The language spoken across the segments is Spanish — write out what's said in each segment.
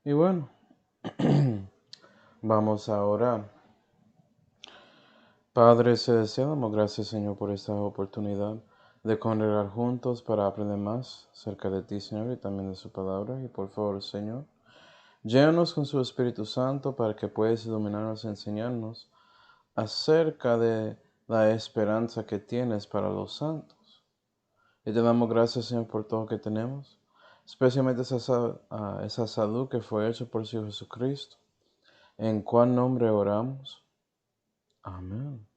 Y bueno, vamos a orar. Padre celestial, damos gracias, Señor, por esta oportunidad de congregar juntos para aprender más acerca de ti, Señor, y también de su palabra. Y por favor, Señor, llénanos con su Espíritu Santo para que puedas iluminarnos y enseñarnos acerca de la esperanza que tienes para los santos. Y te damos gracias, Señor, por todo lo que tenemos, especialmente esa salud que fue hecha por su Hijo Jesucristo. ¿En cuál nombre oramos? Amén.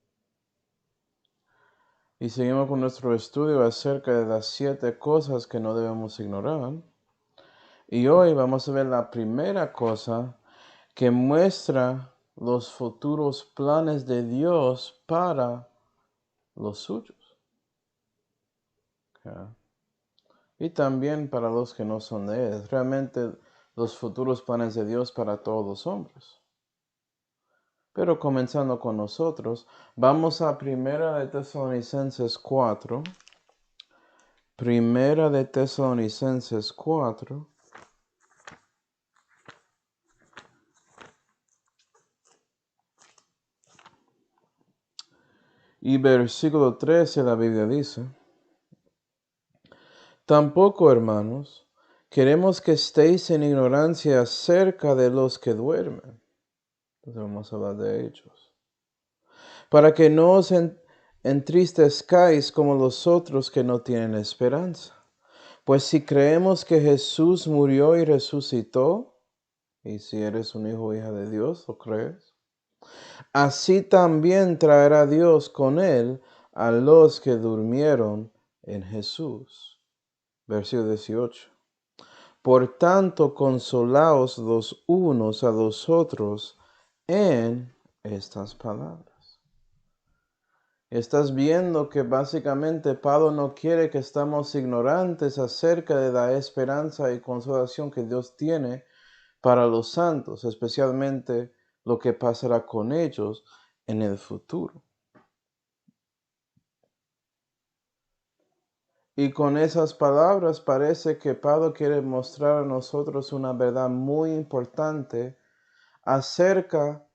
Y seguimos con nuestro estudio acerca de las 7 cosas que no debemos ignorar. Y hoy vamos a ver la primera cosa que muestra los futuros planes de Dios para los suyos. Okay. Y también para los que no son de Él. Realmente los futuros planes de Dios para todos los hombres. Pero comenzando con nosotros, vamos a Primera de Tesalonicenses 4. Primera de Tesalonicenses 4. Y versículo 13 la Biblia dice: Tampoco, hermanos, queremos que estéis en ignorancia acerca de los que duermen. Entonces vamos a hablar de ellos. Para que no os entristezcáis como los otros que no tienen esperanza. Pues si creemos que Jesús murió y resucitó, y si eres un hijo o hija de Dios, ¿lo crees? Así también traerá Dios con él a los que durmieron en Jesús. Versículo 18. Por tanto, consolaos los unos a los otros en estas palabras. Estás viendo que básicamente Pablo no quiere que estemos ignorantes acerca de la esperanza y consolación que Dios tiene para los santos, especialmente lo que pasará con ellos en el futuro. Y con esas palabras parece que Pablo quiere mostrar a nosotros una verdad muy importante acerca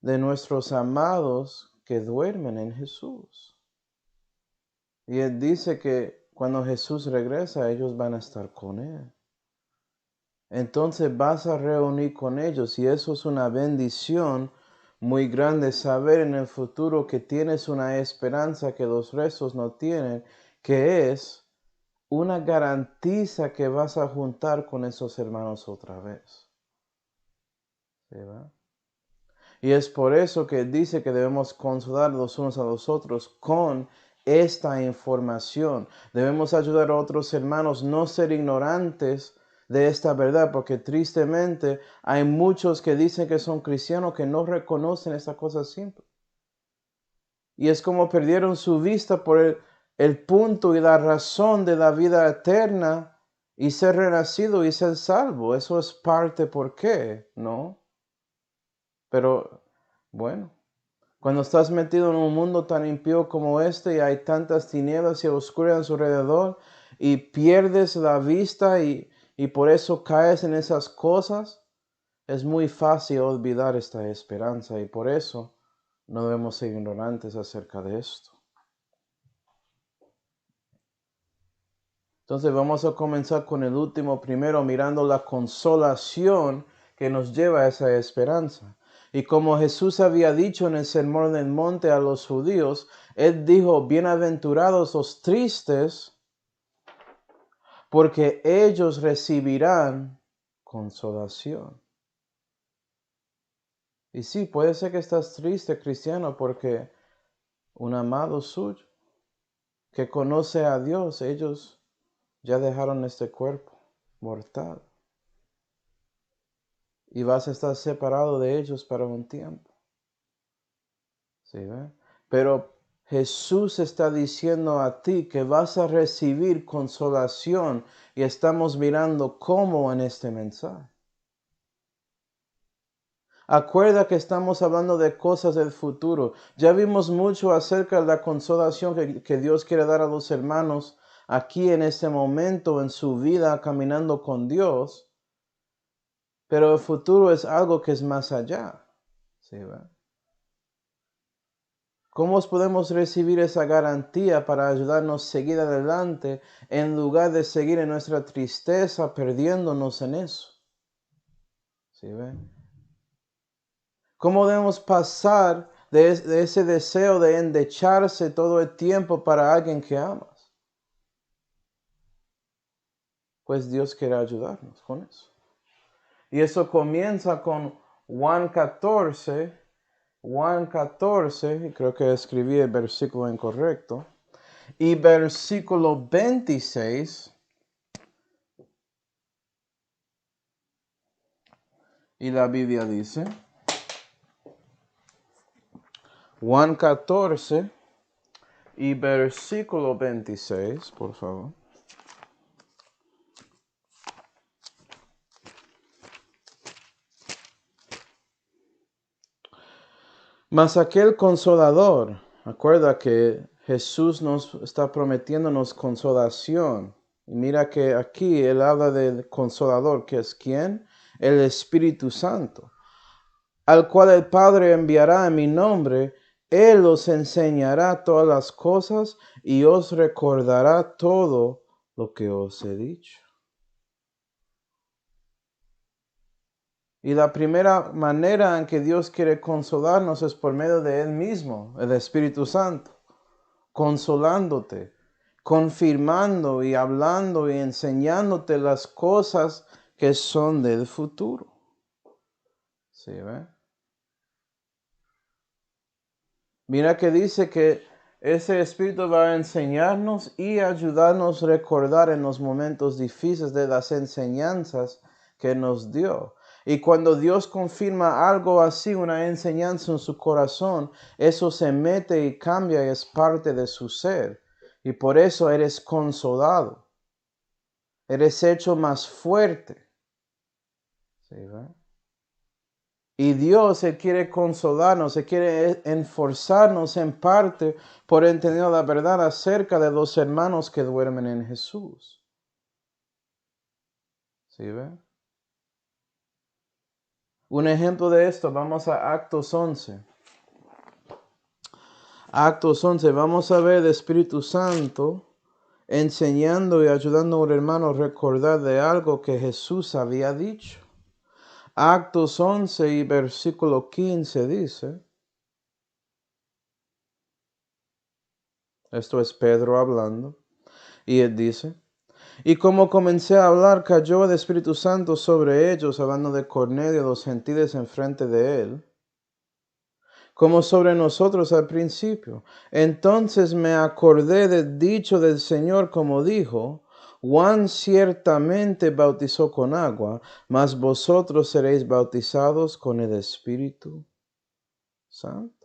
de nuestros amados que duermen en Jesús. Y él dice que cuando Jesús regresa, ellos van a estar con él. Entonces vas a reunir con ellos y eso es una bendición muy grande, saber en el futuro que tienes una esperanza que los restos no tienen, que es una garantiza que vas a juntar con esos hermanos otra vez. ¿Sí, va? Y es por eso que dice que debemos consolar los unos a los otros con esta información. Debemos ayudar a otros hermanos, no ser ignorantes de esta verdad, porque tristemente hay muchos que dicen que son cristianos que no reconocen esta cosa simple. Y es como perdieron su vista por el punto y la razón de la vida eterna y ser renacido y ser salvo. Eso es parte por qué, ¿no? Pero bueno, cuando estás metido en un mundo tan impío como este y hay tantas tinieblas y oscuridad a su alrededor y pierdes la vista y por eso caes en esas cosas, es muy fácil olvidar esta esperanza y por eso no debemos ser ignorantes acerca de esto. Entonces vamos a comenzar con el último primero, mirando la consolación que nos lleva a esa esperanza. Y como Jesús había dicho en el Sermón del Monte a los judíos, Él dijo, bienaventurados los tristes, porque ellos recibirán consolación. Y sí, puede ser que estás triste, cristiano, porque un amado suyo que conoce a Dios, ellos ya dejaron este cuerpo mortal. Y vas a estar separado de ellos para un tiempo. ¿Sí, ve? Pero Jesús está diciendo a ti que vas a recibir consolación y estamos mirando cómo en este mensaje. Acuerda que estamos hablando de cosas del futuro. Ya vimos mucho acerca de la consolación que Dios quiere dar a los hermanos aquí en este momento en su vida caminando con Dios. pero el futuro es algo que es más allá. ¿Sí, va? ¿Cómo podemos recibir esa garantía para ayudarnos a seguir adelante en lugar de seguir en nuestra tristeza perdiéndonos en eso? ¿Sí, ve? ¿Cómo debemos pasar de ese deseo de endecharse todo el tiempo para alguien que amas? Pues Dios quiere ayudarnos con eso. Y eso comienza con Juan 14, y creo que escribí el versículo incorrecto, y versículo 26, y la Biblia dice, Juan 14 y versículo 26, por favor. Mas aquel consolador, acuerda que Jesús nos está prometiéndonos consolación. Y mira que aquí él habla del consolador, que es ¿quién? El Espíritu Santo, al cual el Padre enviará en mi nombre. Él os enseñará todas las cosas y os recordará todo lo que os he dicho. Y la primera manera en que Dios quiere consolarnos es por medio de Él mismo, el Espíritu Santo, consolándote, confirmando y hablando y enseñándote las cosas que son del futuro. ¿Sí, ve? Mira que dice que ese Espíritu va a enseñarnos y ayudarnos a recordar en los momentos difíciles de las enseñanzas que nos dio. Y cuando Dios confirma algo así, una enseñanza en su corazón, eso se mete y cambia y es parte de su ser. Y por eso eres consolado. Eres hecho más fuerte. ¿Sí, ve? Y Dios se quiere consolarnos, se quiere enforzarnos en parte por entender la verdad acerca de los hermanos que duermen en Jesús. ¿Sí, ve? Un ejemplo de esto, vamos a Actos 11. Actos 11, vamos a ver el Espíritu Santo enseñando y ayudando a un hermano a recordar de algo que Jesús había dicho. Actos 11 y versículo 15 dice, esto es Pedro hablando, y él dice, y como comencé a hablar, cayó el Espíritu Santo sobre ellos, hablando de Cornelio, los gentiles enfrente de él, como sobre nosotros al principio. Entonces me acordé del dicho del Señor, como dijo, Juan ciertamente bautizó con agua, mas vosotros seréis bautizados con el Espíritu Santo.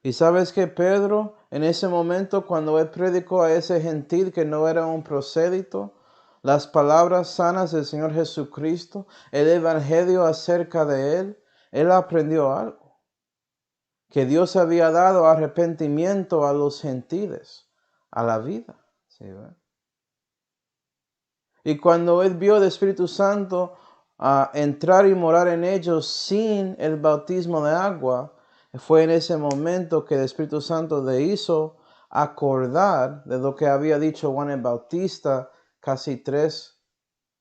Y sabes que Pedro, en ese momento, cuando él predicó a ese gentil que no era un prosélito, las palabras sanas del Señor Jesucristo, el evangelio acerca de él aprendió algo. Que Dios había dado arrepentimiento a los gentiles, a la vida. ¿Sí, ve? Y cuando él vio el Espíritu Santo entrar y morar en ellos sin el bautismo de agua, fue en ese momento que el Espíritu Santo le hizo acordar de lo que había dicho Juan el Bautista casi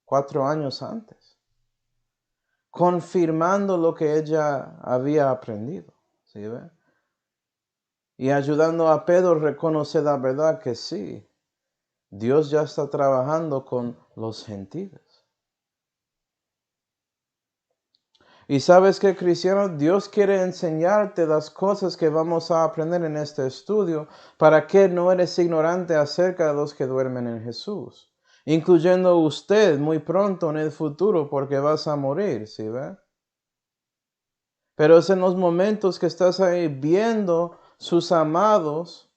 4 años antes, confirmando lo que ella había aprendido. ¿Sí, ve? Y ayudando a Pedro a reconocer la verdad que sí, Dios ya está trabajando con los gentiles. Y sabes que, cristiano, Dios quiere enseñarte las cosas que vamos a aprender en este estudio para que no eres ignorante acerca de los que duermen en Jesús, incluyendo usted muy pronto en el futuro porque vas a morir, ¿sí ve? Pero es en los momentos que estás ahí viendo sus amados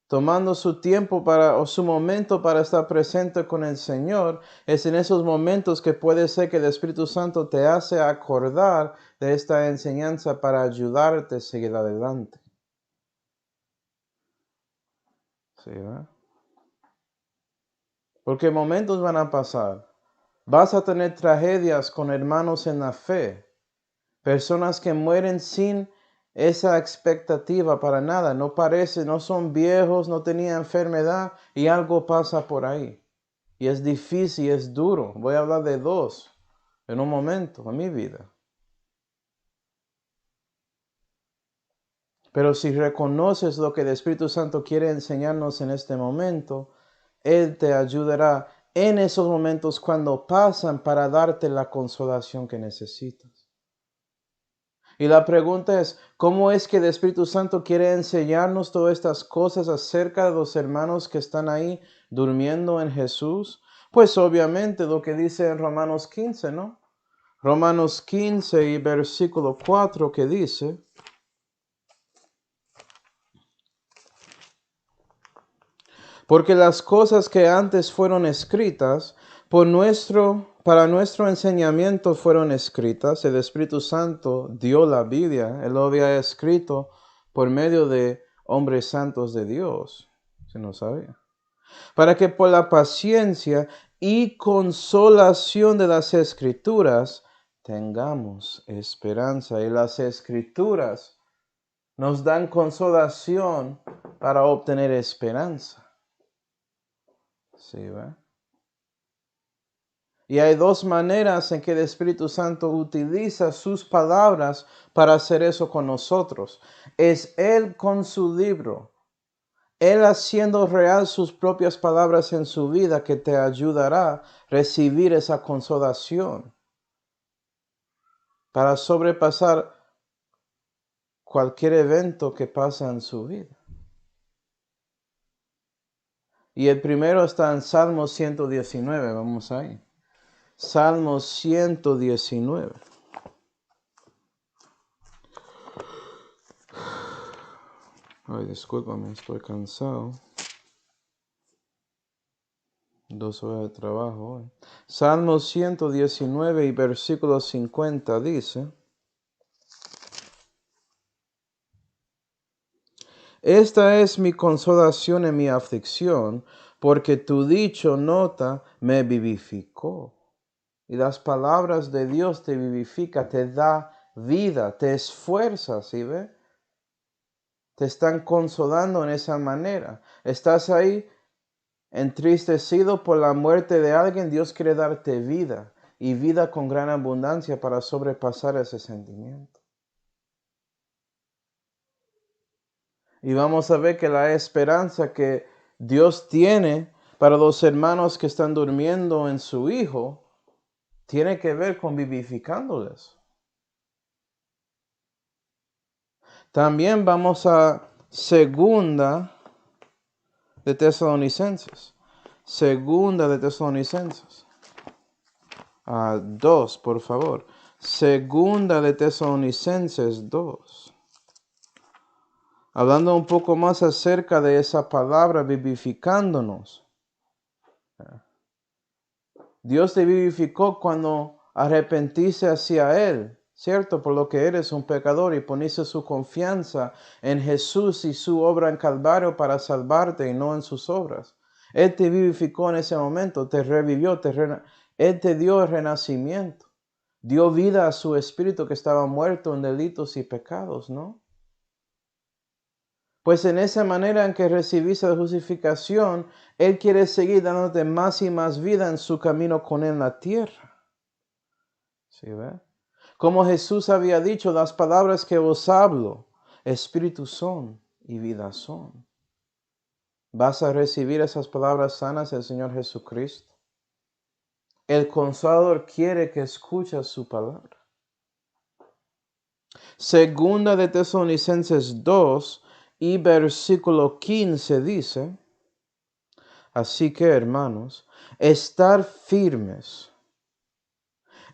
tomando su tiempo o su momento para estar presente con el Señor, es en esos momentos que puede ser que el Espíritu Santo te hace acordar de esta enseñanza para ayudarte a seguir adelante. ¿Sí, ¿verdad? Porque momentos van a pasar Vas a tener tragedias con hermanos en la fe. Personas que mueren sin esa expectativa para nada. No parece, no son viejos, no tenían enfermedad y algo pasa por ahí. Y es difícil, es duro. Voy a hablar de dos en un momento en mi vida. Pero si reconoces lo que el Espíritu Santo quiere enseñarnos en este momento, Él te ayudará en esos momentos cuando pasan para darte la consolación que necesitas. Y la pregunta es, ¿cómo es que el Espíritu Santo quiere enseñarnos todas estas cosas acerca de los hermanos que están ahí durmiendo en Jesús? Pues obviamente lo que dice en Romanos 15, ¿no? Romanos 15 y versículo 4 que dice: porque las cosas que antes fueron escritas para nuestro enseñamiento fueron escritas. El Espíritu Santo dio la Biblia. Él lo había escrito por medio de hombres santos de Dios. Se no sabía. Para que por la paciencia y consolación de las Escrituras tengamos esperanza. Y las Escrituras nos dan consolación para obtener esperanza. Sí, ¿verdad? Y hay dos maneras en que el Espíritu Santo utiliza sus palabras para hacer eso con nosotros. Es Él con su libro, Él haciendo real sus propias palabras en su vida que te ayudará a recibir esa consolación para sobrepasar cualquier evento que pasa en su vida. Y el primero está en Salmo 119, vamos ahí. Salmo 119. Ay, discúlpame, estoy cansado. 2 horas de trabajo hoy. Salmo 119 y versículo 50 dice: esta es mi consolación en mi aflicción, porque tu dicho nota me vivificó. Y las palabras de Dios te vivifica, te da vida, te esfuerza, ¿sí ve? Te están consolando en esa manera. Estás ahí entristecido por la muerte de alguien, Dios quiere darte vida y vida con gran abundancia para sobrepasar ese sentimiento. Y vamos a ver que la esperanza que Dios tiene para los hermanos que están durmiendo en su Hijo tiene que ver con vivificándoles. También vamos a Segunda de Tesalonicenses. Segunda de Tesalonicenses. 2, por favor. Segunda de Tesalonicenses 2. Hablando un poco más acerca de esa palabra vivificándonos. Dios te vivificó cuando arrepentiste hacia Él, ¿cierto? Por lo que eres un pecador y poniste su confianza en Jesús y su obra en Calvario para salvarte y no en sus obras. Él te vivificó en ese momento, te revivió, Él te dio el renacimiento. Dio vida a su espíritu que estaba muerto en delitos y pecados, ¿no? Pues en esa manera en que recibiste la justificación, Él quiere seguir dándote más y más vida en su camino con Él en la tierra. ¿Sí ve? Como Jesús había dicho, las palabras que os hablo, espíritu son y vida son. ¿Vas a recibir esas palabras sanas del Señor Jesucristo? El Consolador quiere que escuches su palabra. Segunda de Tesalonicenses 2 y versículo 15 dice: así que, hermanos, estar firmes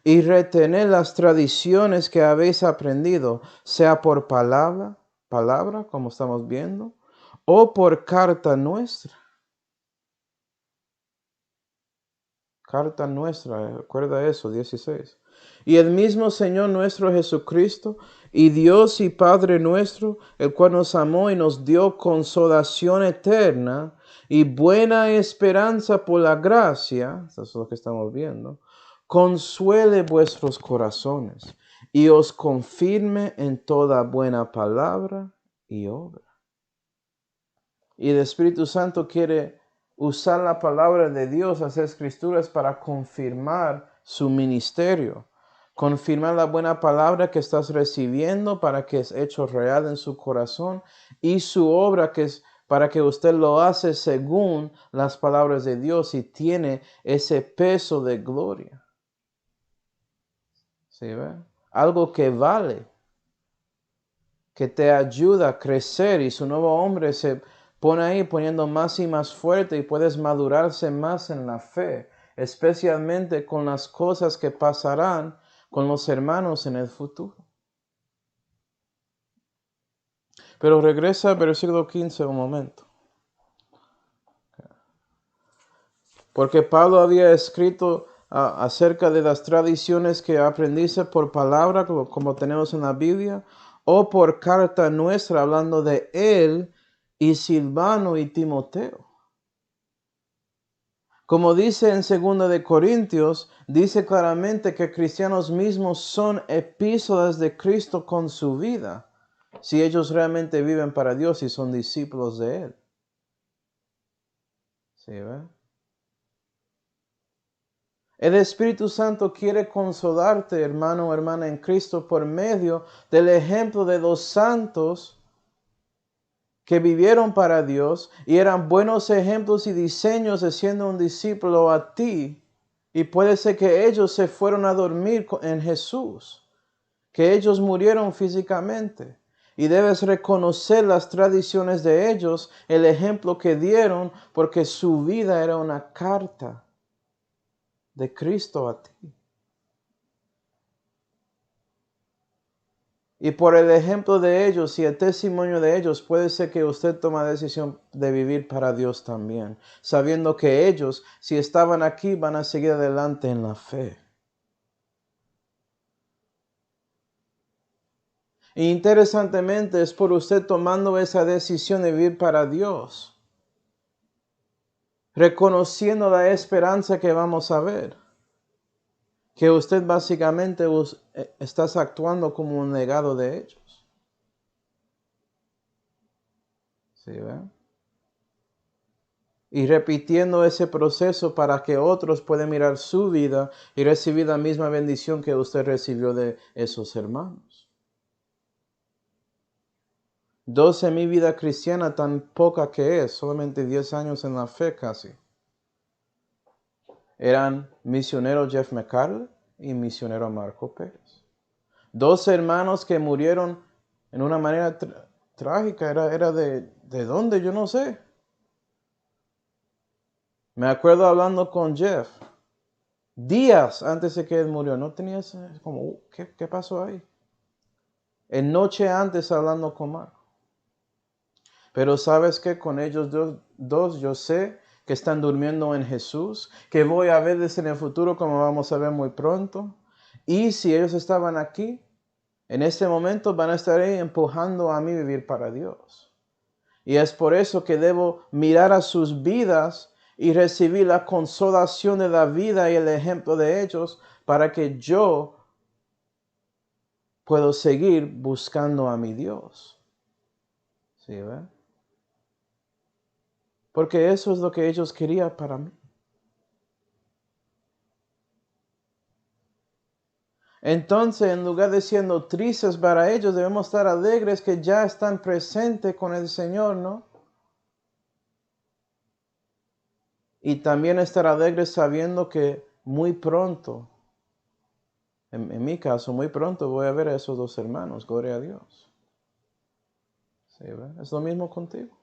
y retener las tradiciones que habéis aprendido, sea por palabra, como estamos viendo, o por carta nuestra. Carta nuestra, recuerda eso, 16. Y el mismo Señor nuestro Jesucristo, y Dios y Padre nuestro, el cual nos amó y nos dio consolación eterna y buena esperanza por la gracia, eso es lo que estamos viendo, consuele vuestros corazones y os confirme en toda buena palabra y obra. Y el Espíritu Santo quiere usar la palabra de Dios, las Escrituras, para confirmar su ministerio. Confirmar la buena palabra que estás recibiendo para que es hecho real en su corazón, y su obra que es para que usted lo hace según las palabras de Dios y tiene ese peso de gloria. ¿Sí ve? Algo que vale, que te ayuda a crecer, y su nuevo hombre se pone ahí poniendo más y más fuerte y puedes madurarse más en la fe, especialmente con las cosas que pasarán con los hermanos en el futuro. Pero regresa al versículo 15 un momento. Porque Pablo había escrito acerca de las tradiciones que aprendiste por palabra, como tenemos en la Biblia, o por carta nuestra, hablando de él y Silvano y Timoteo. Como dice en 2 de Corintios, dice claramente que cristianos mismos son epístolas de Cristo con su vida, si ellos realmente viven para Dios y son discípulos de Él. ¿Sí, ve? El Espíritu Santo quiere consolarte, hermano o hermana en Cristo, por medio del ejemplo de los santos que vivieron para Dios y eran buenos ejemplos y diseños de siendo un discípulo a ti. Y puede ser que ellos se fueron a dormir en Jesús, que ellos murieron físicamente. Y debes reconocer las tradiciones de ellos, el ejemplo que dieron, porque su vida era una carta de Cristo a ti. Y por el ejemplo de ellos y el testimonio de ellos, puede ser que usted tome la decisión de vivir para Dios también, sabiendo que ellos, si estaban aquí, van a seguir adelante en la fe. Y interesantemente, es por usted tomando esa decisión de vivir para Dios, reconociendo la esperanza que vamos a ver, que usted básicamente estás actuando como un legado de ellos. ¿Sí ven? Y repitiendo ese proceso para que otros puedan mirar su vida y recibir la misma bendición que usted recibió de esos hermanos. 12 mi vida cristiana tan poca que es, solamente 10 años en la fe casi. Eran misionero Jeff McCarley y misionero Marco Pérez. 12 hermanos que murieron en una manera trágica. Era de dónde, yo no sé. Me acuerdo hablando con Jeff días antes de que él murió. No tenía como, ¿qué pasó ahí? En noche antes hablando con Marco. Pero sabes que con ellos dos yo sé que están durmiendo en Jesús, que voy a verles en el futuro como vamos a ver muy pronto. Y si ellos estaban aquí, en este momento van a estar ahí empujando a mí a vivir para Dios. Y es por eso que debo mirar a sus vidas y recibir la consolación de la vida y el ejemplo de ellos para que yo pueda seguir buscando a mi Dios. ¿Sí, ve? Porque eso es lo que ellos querían para mí. Entonces, en lugar de siendo tristes para ellos, debemos estar alegres que ya están presentes con el Señor, ¿no? Y también estar alegres sabiendo que muy pronto, en mi caso, muy pronto voy a ver a esos dos hermanos, gloria a Dios. ¿Sí, ve? Es lo mismo contigo.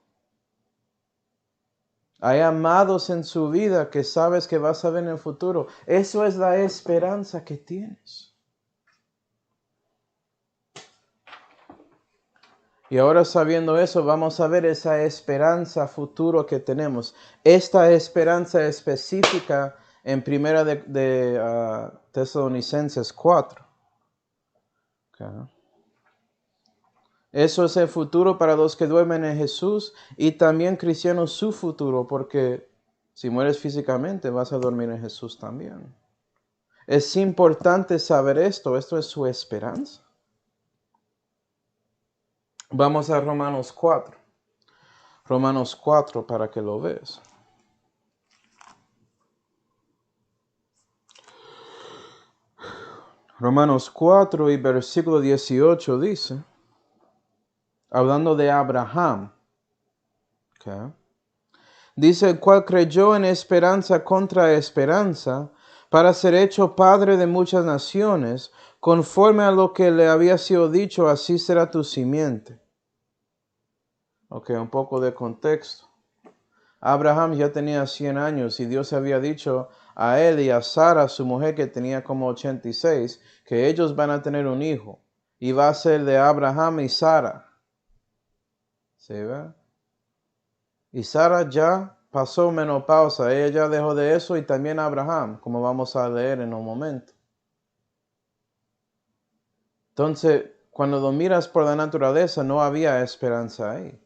Hay amados en su vida que sabes que vas a ver en el futuro. Eso es la esperanza que tienes. Y ahora sabiendo eso, vamos a ver esa esperanza futuro que tenemos. Esta esperanza específica en primera de Tesalonicenses 4. Okay. Eso es el futuro para los que duermen en Jesús y también cristianos su futuro, porque si mueres físicamente vas a dormir en Jesús también. Es importante saber esto. Esto es su esperanza. Vamos a Romanos 4. Romanos 4 para que lo veas. Romanos 4 y versículo 18 dice, hablando de Abraham, okay, dice, el cual creyó en esperanza contra esperanza, para ser hecho padre de muchas naciones, conforme a lo que le había sido dicho, así será tu simiente. Ok, un poco de contexto. Abraham ya tenía 100 años y Dios había dicho a él y a Sara, su mujer que tenía como 86, que ellos van a tener un hijo. Y va a ser de Abraham y Sara. ¿Sí ve? Y Sara ya pasó menopausa, ella ya dejó de eso y también Abraham, como vamos a leer en un momento. Entonces, cuando lo miras por la naturaleza, no había esperanza ahí.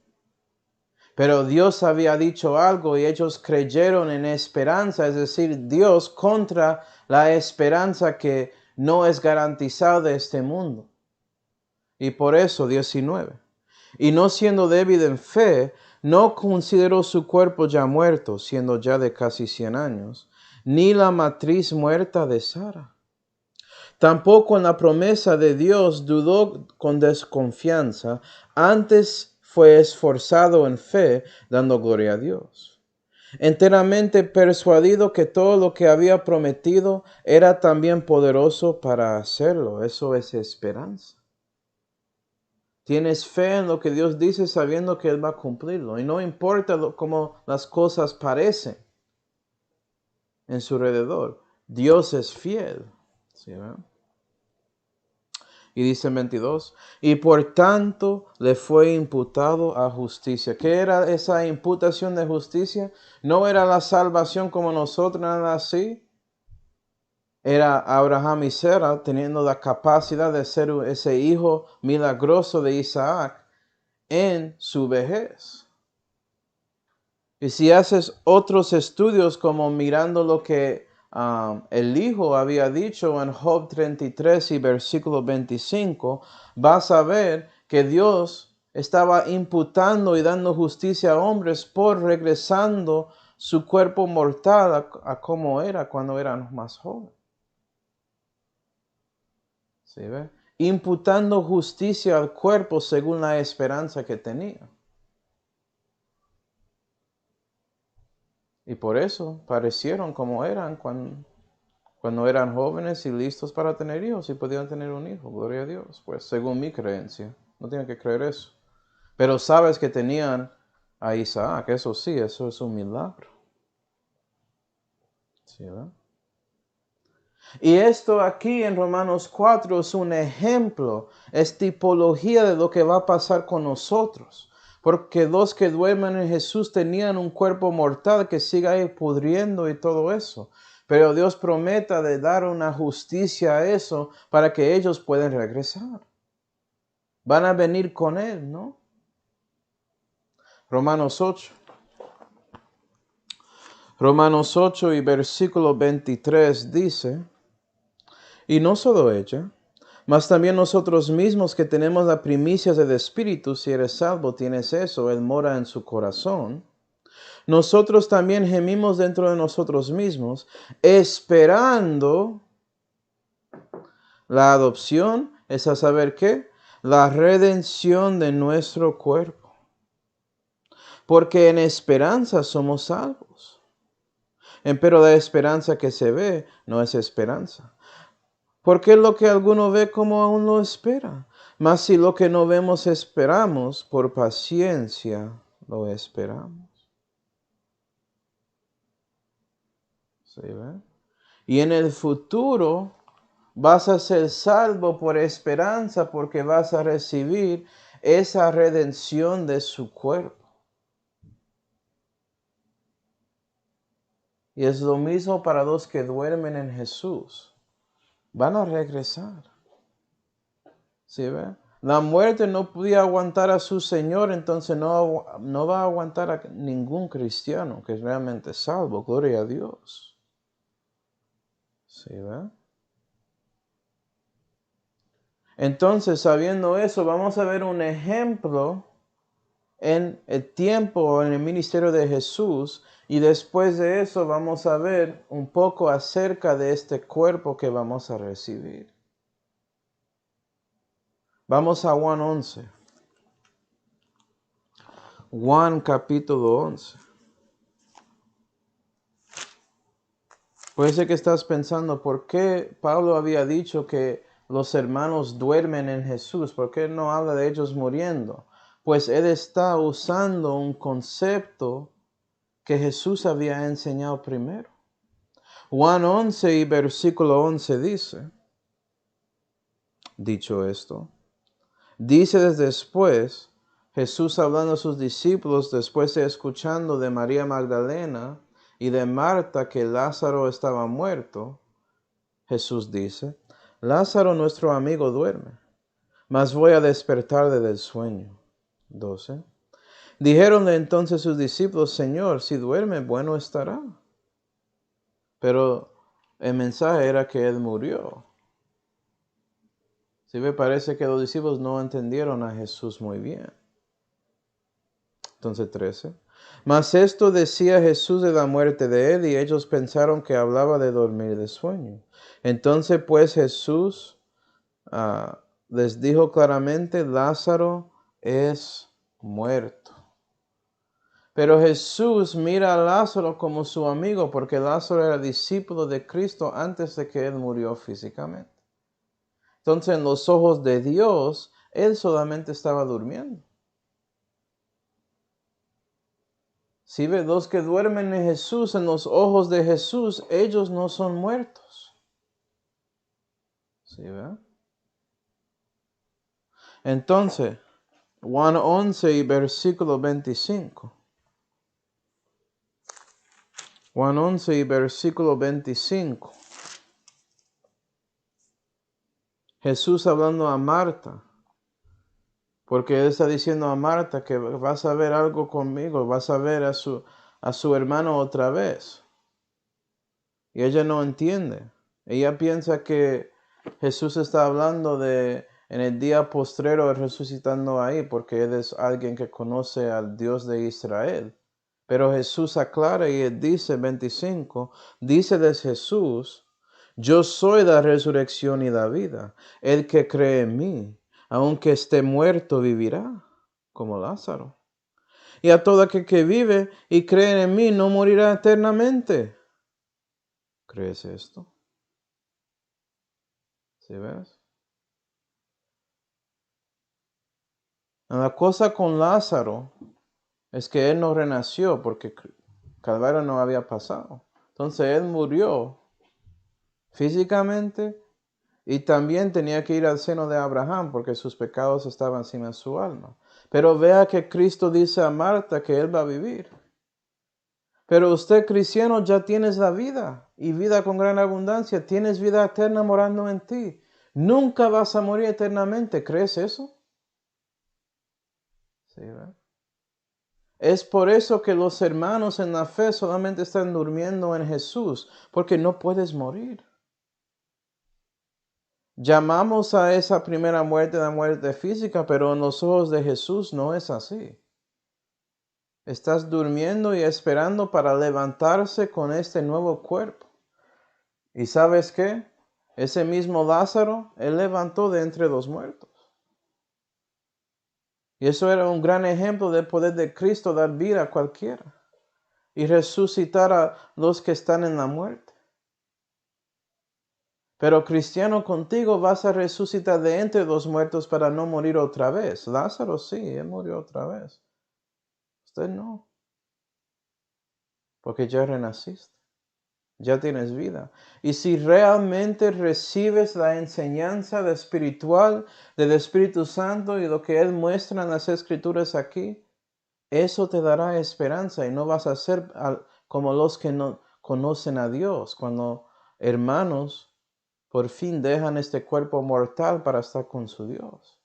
Pero Dios había dicho algo y ellos creyeron en esperanza, es decir, Dios contra la esperanza que no es garantizada de este mundo. Y por eso, 19. Y no siendo débil en fe, no consideró su cuerpo ya muerto, siendo ya de casi 100 años, ni la matriz muerta de Sara. Tampoco en la promesa de Dios dudó con desconfianza, antes fue esforzado en fe, dando gloria a Dios. Enteramente persuadido que todo lo que había prometido era también poderoso para hacerlo. Eso es esperanza. Tienes fe en lo que Dios dice sabiendo que Él va a cumplirlo. Y no importa cómo las cosas parecen en su alrededor. Dios es fiel. ¿Sí, verdad? Y dice en 22, y por tanto le fue imputado a justicia. ¿Qué era esa imputación de justicia? No era la salvación como nosotros, nada así. Era Abraham y Sara teniendo la capacidad de ser ese hijo milagroso de Isaac en su vejez. Y si haces otros estudios como mirando lo que el Hijo había dicho en Job 33 y versículo 25, vas a ver que Dios estaba imputando y dando justicia a hombres por regresando su cuerpo mortal a como era cuando eran más jóvenes. ¿Sí ve? Imputando justicia al cuerpo según la esperanza que tenía. Y por eso parecieron como eran cuando eran jóvenes y listos para tener hijos y podían tener un hijo. Gloria a Dios. Pues según mi creencia, no tienen que creer eso. Pero sabes que tenían a Isaac, eso sí, eso es un milagro. ¿Sí, verdad? Y esto aquí en Romanos 4 es un ejemplo, es tipología de lo que va a pasar con nosotros. Porque los que duermen en Jesús tenían un cuerpo mortal que sigue ahí pudriendo y todo eso. Pero Dios promete de dar una justicia a eso para que ellos puedan regresar. Van a venir con Él, ¿no? Romanos 8. Romanos 8 y versículo 23 dice, y no solo ella, mas también nosotros mismos que tenemos las primicias del Espíritu, si eres salvo, tienes eso, Él mora en su corazón. Nosotros también gemimos dentro de nosotros mismos, esperando la adopción, es a saber qué, la redención de nuestro cuerpo. Porque en esperanza somos salvos. Pero la esperanza que se ve no es esperanza. Porque lo que alguno ve como aún lo espera. Mas si lo que no vemos esperamos, por paciencia lo esperamos. ¿Sí, ve? Y en el futuro vas a ser salvo por esperanza porque vas a recibir esa redención de su cuerpo. Y es lo mismo para los que duermen en Jesús. Van a regresar. ¿Sí ve? La muerte no podía aguantar a su Señor, entonces no va a aguantar a ningún cristiano que es realmente salvo. Gloria a Dios. ¿Sí ve? Entonces, sabiendo eso, vamos a ver un ejemplo en el tiempo, en el ministerio de Jesús, y después de eso vamos a ver un poco acerca de este cuerpo que vamos a recibir. Vamos a Juan 11. Juan capítulo 11. Puede ser que estás pensando, ¿por qué Pablo había dicho que los hermanos duermen en Jesús? ¿Por qué no habla de ellos muriendo? Pues él está usando un concepto que Jesús había enseñado primero. Juan 11 y versículo 11 dice, dicho esto, dice después, Jesús hablando a sus discípulos después de escuchando de María Magdalena y de Marta que Lázaro estaba muerto, Jesús dice, Lázaro nuestro amigo duerme, mas voy a despertarle del sueño. 12. Dijéronle entonces sus discípulos, Señor, si duerme, bueno estará. Pero el mensaje era que él murió. Sí, me parece que los discípulos no entendieron a Jesús muy bien. Entonces 13. Mas esto decía Jesús de la muerte de él, y ellos pensaron que hablaba de dormir de sueño. Entonces pues Jesús les dijo claramente, Lázaro es muerto. Pero Jesús mira a Lázaro como su amigo, porque Lázaro era discípulo de Cristo antes de que él murió físicamente. Entonces, en los ojos de Dios, él solamente estaba durmiendo. Si ve los que duermen en Jesús, en los ojos de Jesús, ellos no son muertos. ¿Sí ve? Entonces, Juan 11 y versículo 25. Juan 11 y versículo 25. Jesús hablando a Marta. Porque él está diciendo a Marta que vas a ver algo conmigo, vas a ver a su hermano otra vez. Y ella no entiende. Ella piensa que Jesús está hablando de en el día postrero resucitando ahí, porque él es alguien que conoce al Dios de Israel. Pero Jesús aclara y él dice, 25, díceles Jesús, yo soy la resurrección y la vida. El que cree en mí, aunque esté muerto, vivirá, como Lázaro. Y a todo aquel que vive y cree en mí, no morirá eternamente. ¿Crees esto? ¿Sí ves? La cosa con Lázaro es que él no renació porque Calvario no había pasado. Entonces él murió físicamente y también tenía que ir al seno de Abraham porque sus pecados estaban encima de su alma. Pero vea que Cristo dice a Marta que él va a vivir. Pero usted, cristiano, ya tienes la vida y vida con gran abundancia. Tienes vida eterna morando en ti. Nunca vas a morir eternamente. ¿Crees eso? Sí, ¿verdad? Es por eso que los hermanos en la fe solamente están durmiendo en Jesús, porque no puedes morir. Llamamos a esa primera muerte la muerte física, pero en los ojos de Jesús no es así. Estás durmiendo y esperando para levantarse con este nuevo cuerpo. ¿Y sabes qué? Ese mismo Lázaro, él levantó de entre los muertos. Y eso era un gran ejemplo del poder de Cristo dar vida a cualquiera y resucitar a los que están en la muerte. Pero cristiano, contigo vas a resucitar de entre los muertos para no morir otra vez. Lázaro sí, él murió otra vez. Usted no, porque ya renaciste, ya tienes vida. Y si realmente recibes la enseñanza espiritual del Espíritu Santo y lo que Él muestra en las Escrituras aquí, eso te dará esperanza y no vas a ser como los que no conocen a Dios, cuando hermanos por fin dejan este cuerpo mortal para estar con su Dios.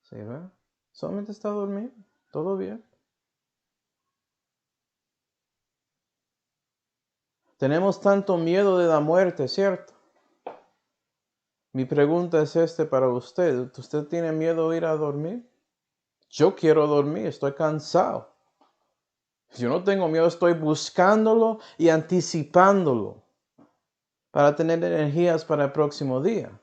¿Sí, ve? Solamente está dormido. Todo bien. Tenemos tanto miedo de la muerte, ¿cierto? Mi pregunta es para usted. ¿Usted tiene miedo de ir a dormir? Yo quiero dormir, estoy cansado. Yo no tengo miedo, estoy buscándolo y anticipándolo para tener energías para el próximo día.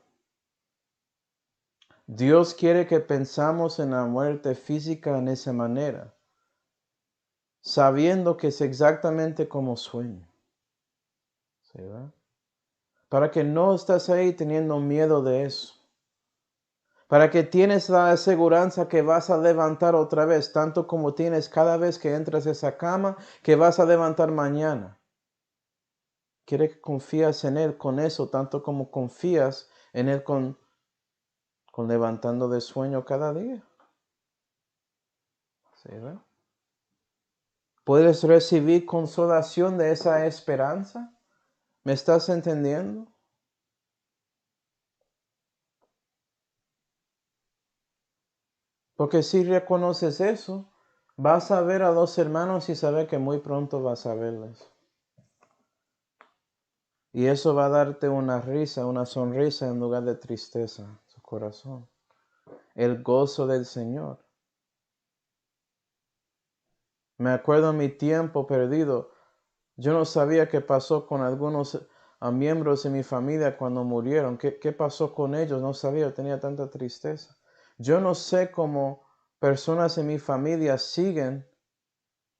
Dios quiere que pensamos en la muerte física en esa manera, sabiendo que es exactamente como sueño. ¿Sí, verdad? Para que no estés ahí teniendo miedo de eso. Para que tienes la aseguranza que vas a levantar otra vez, tanto como tienes cada vez que entras a esa cama, que vas a levantar mañana. Quiere que confías en Él con eso, tanto como confías en Él con levantando de sueño cada día. ¿Sí, verdad? ¿Puedes recibir consolación de esa esperanza? ¿Me estás entendiendo? Porque si reconoces eso, vas a ver a los hermanos y saber que muy pronto vas a verles. Y eso va a darte una risa, una sonrisa en lugar de tristeza en su corazón. El gozo del Señor. Me acuerdo mi tiempo perdido. Yo no sabía qué pasó con algunos miembros de mi familia cuando murieron. ¿Qué pasó con ellos? No sabía, tenía tanta tristeza. Yo no sé cómo personas en mi familia siguen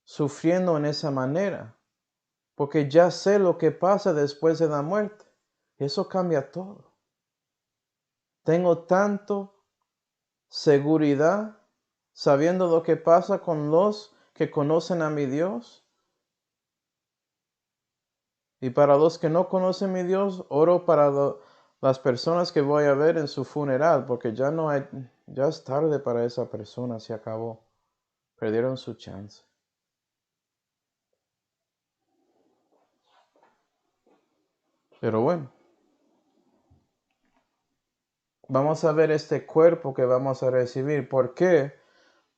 sufriendo en esa manera, porque ya sé lo que pasa después de la muerte. Eso cambia todo. Tengo tanto seguridad sabiendo lo que pasa con los que conocen a mi Dios. Y para los que no conocen mi Dios, oro para las personas que voy a ver en su funeral, porque ya es tarde para esa persona, se acabó. Perdieron su chance. Pero bueno, vamos a ver este cuerpo que vamos a recibir. ¿Por qué?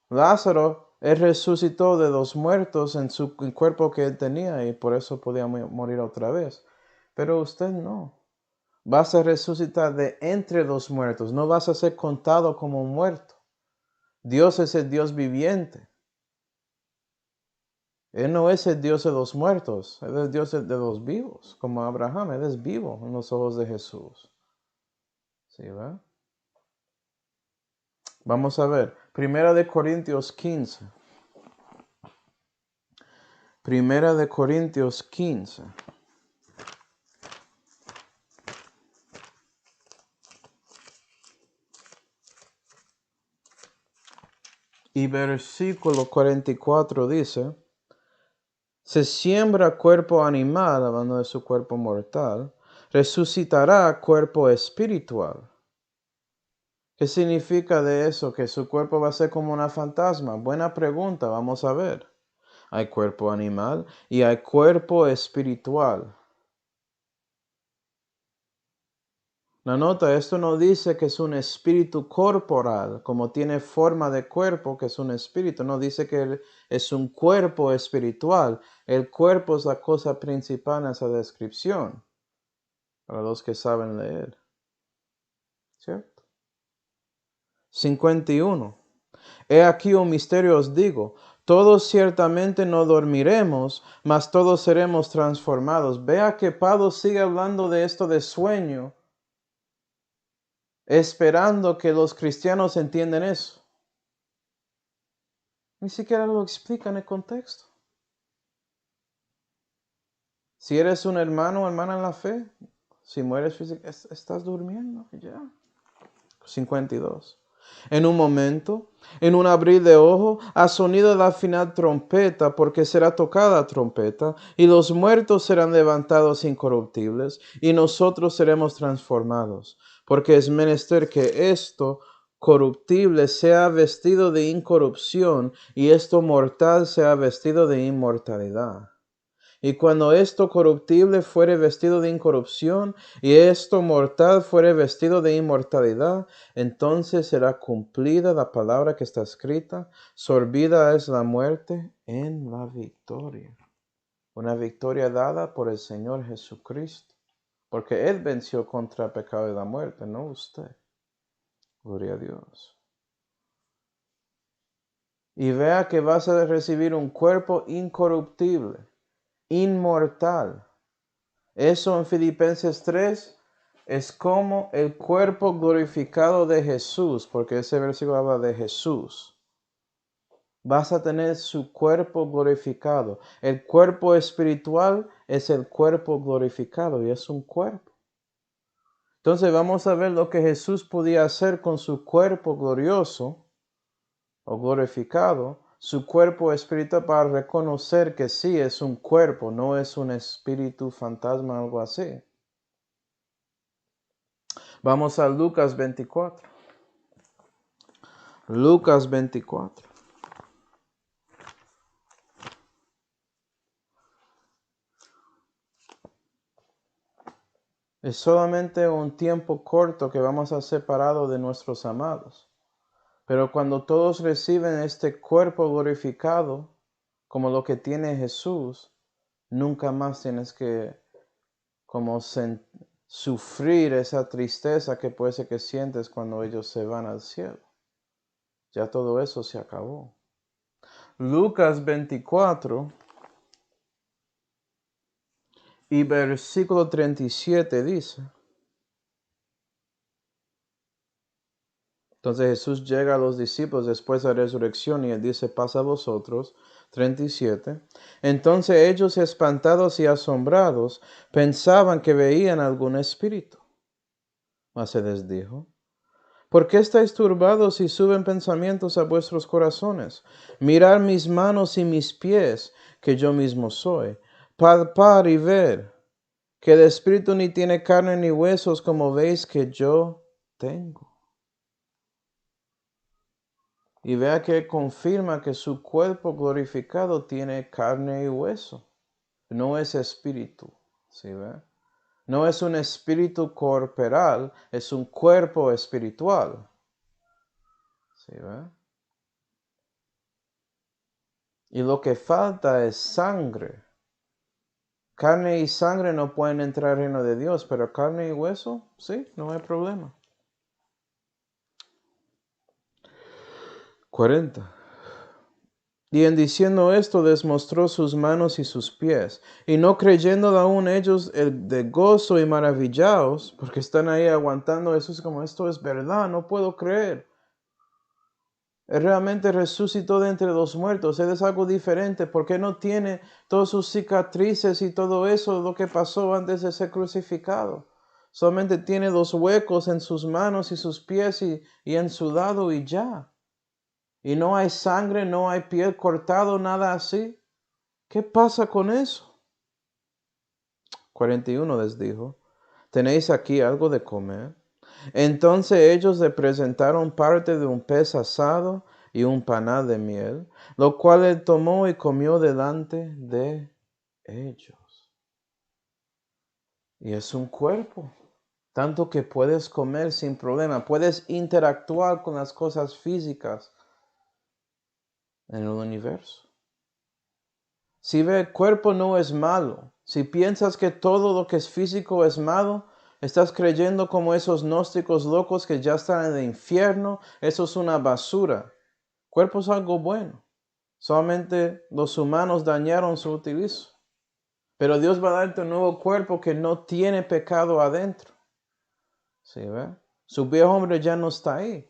Lázaro, él resucitó de los muertos en su cuerpo que él tenía y por eso podía morir otra vez. Pero usted no. Vas a resucitar de entre los muertos. No vas a ser contado como un muerto. Dios es el Dios viviente. Él no es el Dios de los muertos. Él es el Dios de los vivos. Como Abraham, Él es vivo en los ojos de Jesús. ¿Sí, va? Vamos a ver. Primera de Corintios 15. Primera de Corintios 15. Y versículo 44 dice, se siembra cuerpo animal, hablando de su cuerpo mortal, resucitará cuerpo espiritual. ¿Qué significa de eso? Que su cuerpo va a ser como una fantasma. Buena pregunta, vamos a ver. Hay cuerpo animal y hay cuerpo espiritual. La nota, esto no dice que es un espíritu corporal, como tiene forma de cuerpo, que es un espíritu. No dice que es un cuerpo espiritual. El cuerpo es la cosa principal en esa descripción, para los que saben leer. ¿Cierto? 51. He aquí un misterio os digo. Todos ciertamente no dormiremos, mas todos seremos transformados. Vea que Pablo sigue hablando de esto de sueño, esperando que los cristianos entiendan eso. Ni siquiera lo explica en el contexto. Si eres un hermano o hermana en la fe, si mueres físicamente, estás durmiendo ya. 52. En un momento, en un abrir de ojo, ha sonido la final trompeta, porque será tocada trompeta, y los muertos serán levantados incorruptibles, y nosotros seremos transformados, porque es menester que esto corruptible sea vestido de incorrupción, y esto mortal sea vestido de inmortalidad. Y cuando esto corruptible fuere vestido de incorrupción, y esto mortal fuere vestido de inmortalidad, entonces será cumplida la palabra que está escrita, sorbida es la muerte en la victoria. Una victoria dada por el Señor Jesucristo. porque Él venció contra el pecado y la muerte, no usted. Gloria a Dios. Y vea que vas a recibir un cuerpo incorruptible, inmortal. Eso en Filipenses 3 es como el cuerpo glorificado de Jesús, porque ese versículo habla de Jesús. Vas a tener su cuerpo glorificado. El cuerpo espiritual es el cuerpo glorificado y es un cuerpo. Entonces vamos a ver lo que Jesús podía hacer con su cuerpo glorioso o glorificado, su cuerpo espiritual, para reconocer que sí es un cuerpo, no es un espíritu fantasma, algo así. Vamos a Lucas 24. Lucas 24. Es solamente un tiempo corto que vamos a ser separados de nuestros amados. Pero cuando todos reciben este cuerpo glorificado, como lo que tiene Jesús, nunca más tienes que como sufrir esa tristeza que puede ser que sientes cuando ellos se van al cielo. Ya todo eso se acabó. Lucas 24 y versículo 37 dice. Entonces Jesús llega a los discípulos después de la resurrección y él dice, pasa a vosotros, 37. Entonces ellos, espantados y asombrados, pensaban que veían algún espíritu. Mas se les dijo, ¿por qué estáis turbados y suben pensamientos a vuestros corazones? Mirad mis manos y mis pies, que yo mismo soy. Palpar y ver, que el espíritu ni tiene carne ni huesos, como veis que yo tengo. Y vea que confirma que su cuerpo glorificado tiene carne y hueso. No es espíritu. ¿Sí ve? No es un espíritu corporal, es un cuerpo espiritual. ¿Sí ve? Y lo que falta es sangre. Carne y sangre no pueden entrar al reino de Dios, pero carne y hueso, sí, no hay problema. 40. Y en diciendo esto, les mostró sus manos y sus pies. Y no creyendo aún ellos de gozo y maravillados, porque están ahí aguantando Jesús como esto es verdad, no puedo creer. Él realmente resucitó de entre los muertos. Él es algo diferente. ¿Por qué no tiene todas sus cicatrices y todo eso, lo que pasó antes de ser crucificado? Solamente tiene los huecos en sus manos y sus pies y en su lado y ya. Y no hay sangre, no hay piel cortado, nada así. ¿Qué pasa con eso? 41 les dijo, ¿tenéis aquí algo de comer? Entonces ellos le presentaron parte de un pez asado y un panal de miel, lo cual él tomó y comió delante de ellos. Y es un cuerpo, tanto que puedes comer sin problema, puedes interactuar con las cosas físicas en el universo. Si ve, el cuerpo no es malo. Si piensas que todo lo que es físico es malo, estás creyendo como esos gnósticos locos que ya están en el infierno. Eso es una basura. El cuerpo es algo bueno. Solamente los humanos dañaron su utilizo. Pero Dios va a darte un nuevo cuerpo que no tiene pecado adentro. ¿Sí ve? Su viejo hombre ya no está ahí.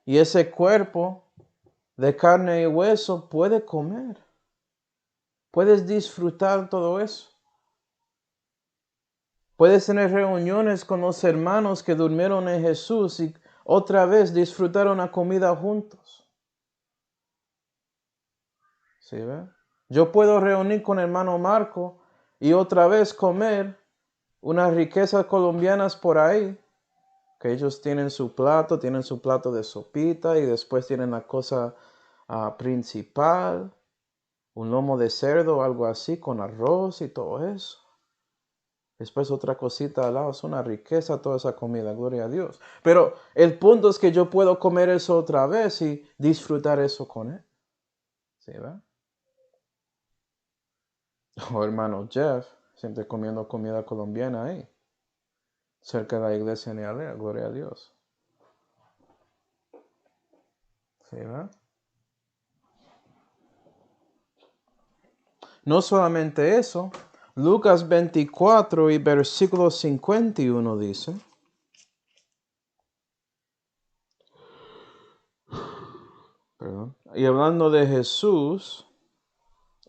Y ese cuerpo de carne y hueso puede comer. Puedes disfrutar todo eso. Puedes tener reuniones con los hermanos que durmieron en Jesús y otra vez disfrutar una comida juntos. ¿Sí ve? Yo puedo reunir con el hermano Marco y otra vez comer unas riquezas colombianas por ahí. Que ellos tienen su plato de sopita y después tienen la cosa principal, un lomo de cerdo o algo así con arroz y todo eso. Después otra cosita al lado, es una riqueza toda esa comida, gloria a Dios. Pero el punto es que yo puedo comer eso otra vez y disfrutar eso con él. ¿Sí, va? Oh, hermano Jeff, siempre comiendo comida colombiana ahí, cerca de la iglesia de Alea, gloria a Dios. ¿Sí, verdad? No solamente eso, Lucas 24 y versículo 51 dice, y hablando de Jesús,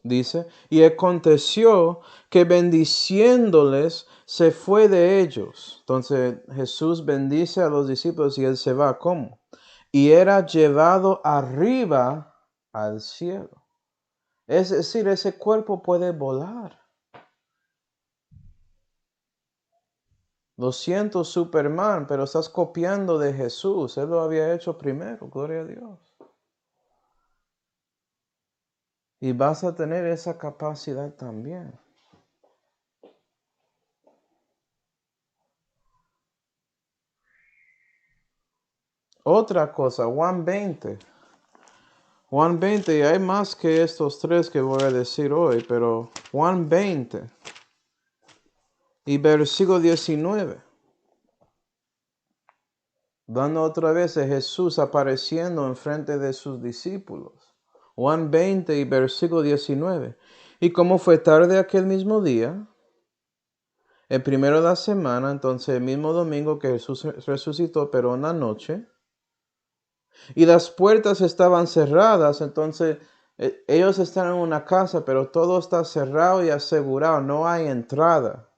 dice, y aconteció que bendiciéndoles se fue de ellos. Entonces Jesús bendice a los discípulos y él se va. ¿Cómo? Y era llevado arriba al cielo. Es decir, ese cuerpo puede volar. Lo siento, Superman, pero estás copiando de Jesús. Él lo había hecho primero, gloria a Dios. Y vas a tener esa capacidad también. Otra cosa, Juan 20. Juan 20, y hay más que estos tres que voy a decir hoy, pero Juan 20 y versículo 19. Dando otra vez a Jesús apareciendo en frente de sus discípulos. Juan 20 y versículo 19. Y como fue tarde aquel mismo día, el primero de la semana, entonces el mismo domingo que Jesús resucitó, pero en la noche, y las puertas estaban cerradas, entonces ellos están en una casa, pero todo está cerrado y asegurado, no hay entrada.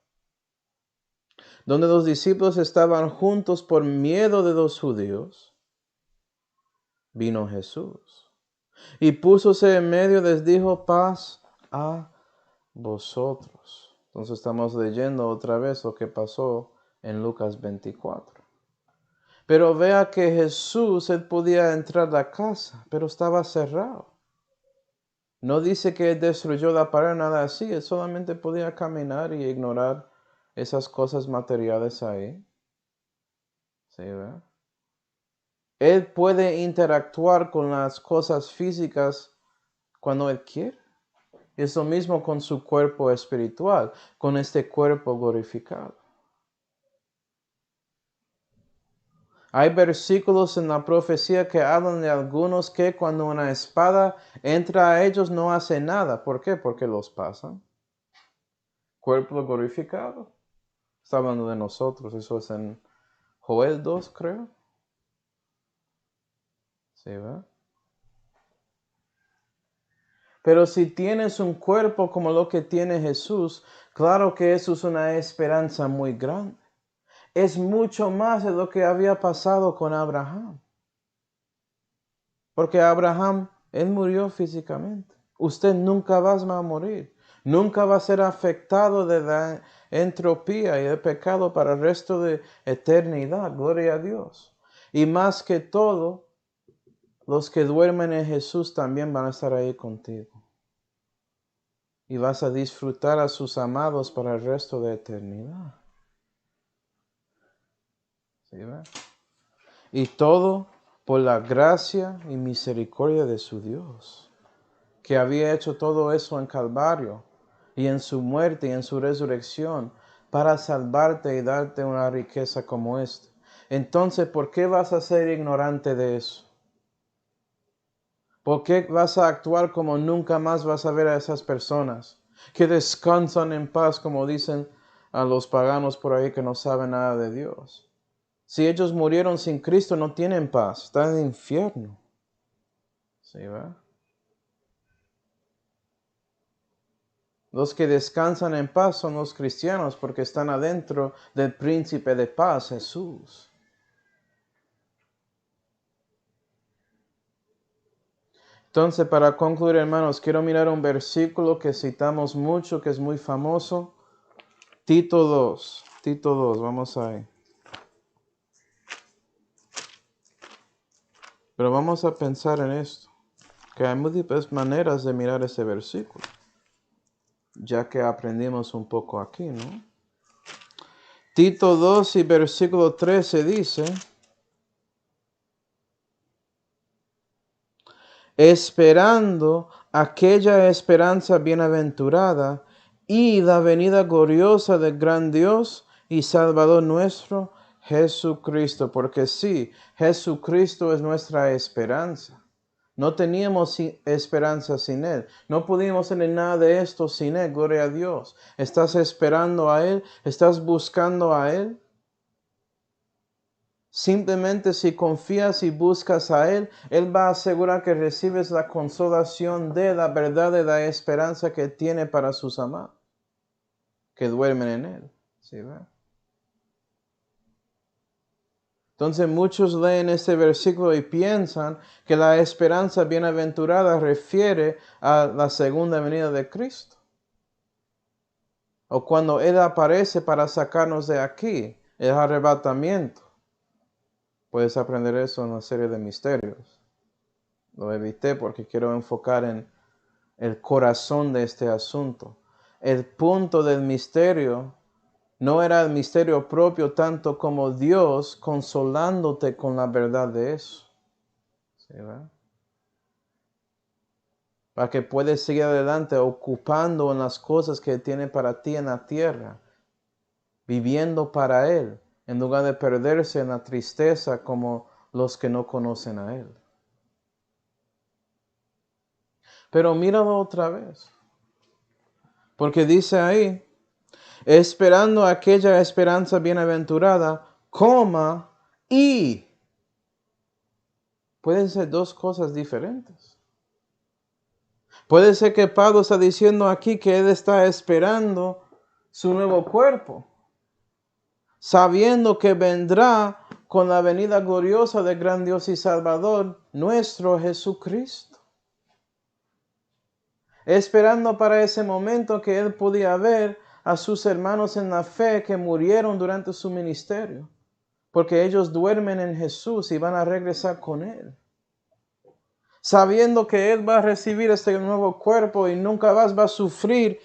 Donde los discípulos estaban juntos por miedo de los judíos, vino Jesús. Y púsose en medio, les dijo, paz a vosotros. Entonces estamos leyendo otra vez lo que pasó en Lucas 24. Pero vea que Jesús, él podía entrar a la casa, pero estaba cerrado. No dice que él destruyó la pared, nada así. Él solamente podía caminar y ignorar esas cosas materiales ahí. ¿Sí, verdad? Él puede interactuar con las cosas físicas cuando él quiere. Es lo mismo con su cuerpo espiritual, con este cuerpo glorificado. Hay versículos en la profecía que hablan de algunos que cuando una espada entra a ellos no hace nada. ¿Por qué? Porque los pasan. Cuerpo glorificado. Está hablando de nosotros. Eso es en Joel 2, creo. ¿Sí, verdad? Pero si tienes un cuerpo como lo que tiene Jesús, claro que eso es una esperanza muy grande. Es mucho más de lo que había pasado con Abraham. Porque Abraham, él murió físicamente. Usted nunca va a morir. Nunca va a ser afectado de la entropía y el pecado para el resto de eternidad. Gloria a Dios. Y más que todo, los que duermen en Jesús también van a estar ahí contigo. Y vas a disfrutar a sus amados para el resto de eternidad. ¿Sí, verdad? Y todo por la gracia y misericordia de su Dios, que había hecho todo eso en Calvario, y en su muerte y en su resurrección, para salvarte y darte una riqueza como esta. Entonces, ¿por qué vas a ser ignorante de eso? ¿Por qué vas a actuar como nunca más vas a ver a esas personas que descansan en paz, como dicen a los paganos por ahí que no saben nada de Dios? Si ellos murieron sin Cristo, no tienen paz, están en el infierno. ¿Sí, va? Los que descansan en paz son los cristianos porque están adentro del príncipe de paz, Jesús. Entonces, para concluir, hermanos, quiero mirar un versículo que citamos mucho, que es muy famoso. Tito 2, vamos ahí. Pero vamos a pensar en esto, que hay múltiples maneras de mirar ese versículo, ya que aprendimos un poco aquí, ¿no? Tito 2 y versículo 13 dice, esperando aquella esperanza bienaventurada y la venida gloriosa del gran Dios y Salvador nuestro, Jesucristo. Porque sí, Jesucristo es nuestra esperanza. No teníamos esperanza sin Él. No pudimos tener nada de esto sin Él. Gloria a Dios. ¿Estás esperando a Él? ¿Estás buscando a Él? Simplemente si confías y buscas a Él, Él va a asegurar que recibes la consolación de la verdad de la esperanza que tiene para sus amados, que duermen en Él. ¿Sí, verdad? Entonces muchos leen este versículo y piensan que la esperanza bienaventurada refiere a la segunda venida de Cristo. O cuando Él aparece para sacarnos de aquí, el arrebatamiento. Puedes aprender eso en una serie de misterios. Lo evité porque quiero enfocar en el corazón de este asunto. El punto del misterio no era el misterio propio tanto como Dios consolándote con la verdad de eso. ¿Sí, verdad? Para que puedas seguir adelante ocupando en las cosas que tiene para ti en la tierra, viviendo para Él, en lugar de perderse en la tristeza como los que no conocen a Él. Pero míralo otra vez, porque dice ahí, esperando aquella esperanza bienaventurada, coma, y pueden ser dos cosas diferentes. Puede ser que Pablo está diciendo aquí que él está esperando su nuevo cuerpo, sabiendo que vendrá con la venida gloriosa del gran Dios y Salvador, nuestro Jesucristo. Esperando para ese momento que él podía ver a sus hermanos en la fe que murieron durante su ministerio, porque ellos duermen en Jesús y van a regresar con Él. Sabiendo que Él va a recibir este nuevo cuerpo y nunca más va a sufrir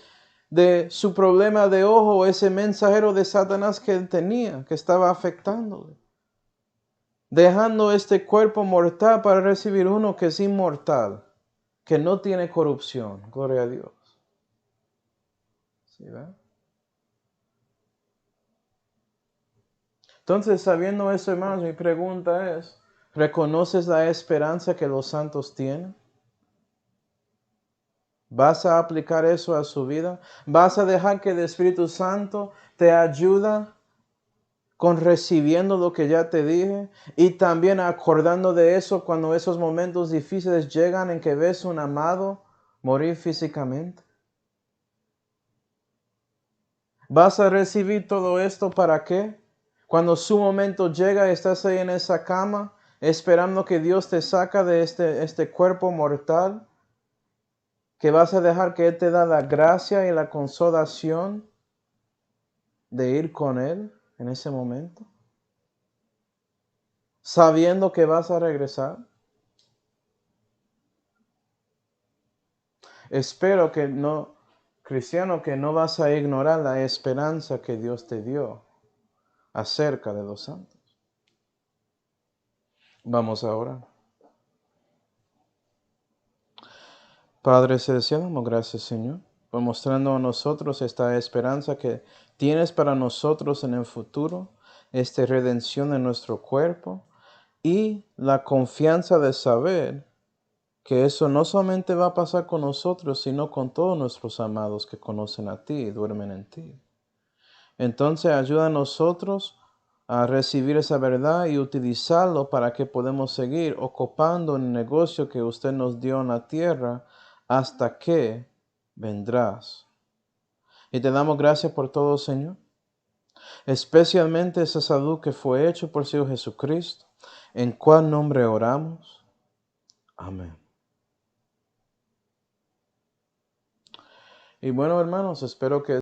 de su problema de ojo, ese mensajero de Satanás que él tenía, que estaba afectándole. Dejando este cuerpo mortal para recibir uno que es inmortal, que no tiene corrupción. Gloria a Dios. ¿Sí, verdad? Entonces, sabiendo eso, hermanos, mi pregunta es, ¿reconoces la esperanza que los santos tienen? ¿Vas a aplicar eso a su vida? ¿Vas a dejar que el Espíritu Santo te ayude con recibiendo lo que ya te dije? Y también acordando de eso cuando esos momentos difíciles llegan en que ves un amado morir físicamente. ¿Vas a recibir todo esto para qué? Cuando su momento llega, estás ahí en esa cama, esperando que Dios te saca de este cuerpo mortal, que vas a dejar que Él te da la gracia y la consolación de ir con Él en ese momento, sabiendo que vas a regresar. Espero que no, cristiano, que no vas a ignorar la esperanza que Dios te dio acerca de los santos. Vamos a orar. Padre celestial, damos gracias, Señor, por mostrando a nosotros esta esperanza que tienes para nosotros en el futuro, esta redención de nuestro cuerpo y la confianza de saber que eso no solamente va a pasar con nosotros, sino con todos nuestros amados que conocen a ti y duermen en ti. Entonces ayuda a nosotros a recibir esa verdad y utilizarlo para que podamos seguir ocupando el negocio que usted nos dio en la tierra hasta que vendrás. Y te damos gracias por todo, Señor, especialmente esa salud que fue hecha por Señor Jesucristo, en cuál nombre oramos. Amén. Y bueno, hermanos, espero que